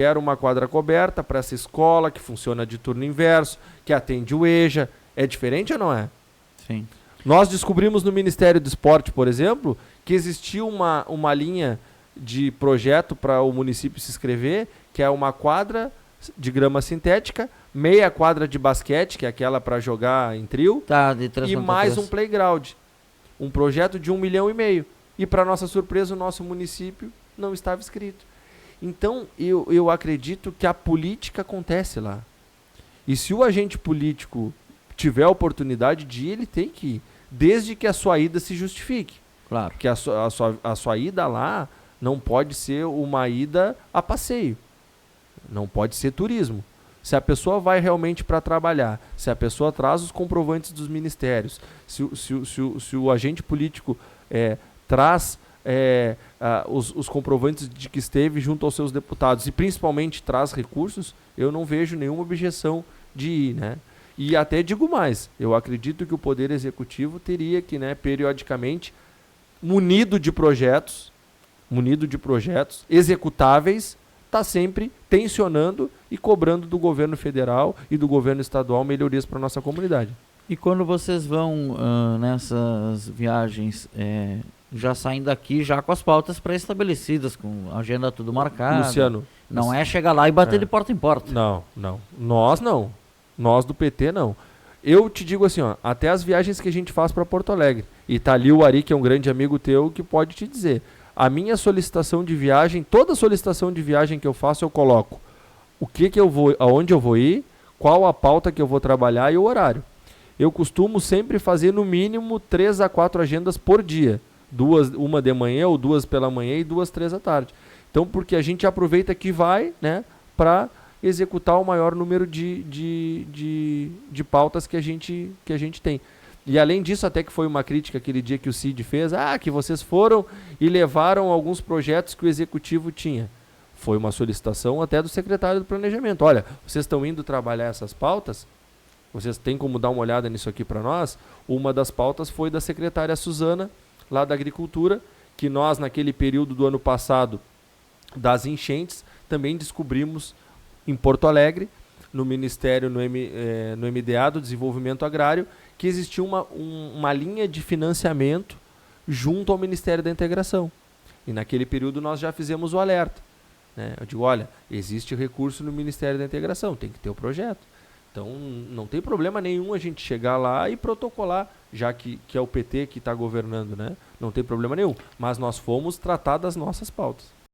Era uma quadra coberta para essa escola que funciona de turno inverso, que atende o EJA. É diferente ou não é? Sim. Nós descobrimos no Ministério do Esporte, por exemplo, que existia uma linha de projeto para o município se inscrever, que é uma quadra de grama sintética, meia quadra de basquete, que é aquela para jogar em trio, Tá, de e mais um playground. Um projeto de 1,5 milhão. E para nossa surpresa, o nosso município não estava inscrito. Então, eu acredito que a política acontece lá. E se o agente político tiver a oportunidade de ir, ele tem que ir. Desde que a sua ida se justifique. Claro. Que a sua ida lá não pode ser uma ida a passeio. Não pode ser turismo. Se a pessoa vai realmente para trabalhar, se a pessoa traz os comprovantes dos ministérios, se o agente político traz os comprovantes de que esteve junto aos seus deputados e principalmente traz recursos, eu não vejo nenhuma objeção de ir, né? E até digo mais, eu acredito que o Poder Executivo teria que, né, periodicamente, munido de projetos executáveis, está sempre tensionando e cobrando do governo federal e do governo estadual melhorias para a nossa comunidade. E quando vocês vão nessas viagens, já saem daqui já com as pautas pré-estabelecidas, com a agenda tudo marcada? Luciano. Não é chegar lá e bater de porta em porta. Não. Nós não. Nós do PT não. Eu te digo assim, ó, até as viagens que a gente faz para Porto Alegre. E tá ali o Ari, que é um grande amigo teu, que pode te dizer. A minha solicitação de viagem, toda solicitação de viagem que eu faço, eu coloco o que eu vou, aonde eu vou ir, qual a pauta que eu vou trabalhar e o horário. Eu costumo sempre fazer no mínimo 3 a 4 agendas por dia. Uma de manhã ou 2 pela manhã e 2, 3 à tarde. Então, porque a gente aproveita que vai, né, para executar o maior número de pautas que a gente tem. E além disso, até que foi uma crítica aquele dia que o Cid fez, que vocês foram e levaram alguns projetos que o Executivo tinha. Foi uma solicitação até do secretário do Planejamento. Olha, vocês estão indo trabalhar essas pautas? Vocês têm como dar uma olhada nisso aqui para nós? Uma das pautas foi da secretária Suzana, lá da Agricultura, que nós, naquele período do ano passado, das enchentes, também descobrimos em Porto Alegre, no Ministério, no MDA do Desenvolvimento Agrário, que existia uma linha de financiamento junto ao Ministério da Integração. E naquele período nós já fizemos o alerta, né? Eu digo, olha, existe recurso no Ministério da Integração, tem que ter o projeto. Então não tem problema nenhum a gente chegar lá e protocolar, já que é o PT que está governando, né? Não tem problema nenhum. Mas nós fomos tratar das nossas pautas.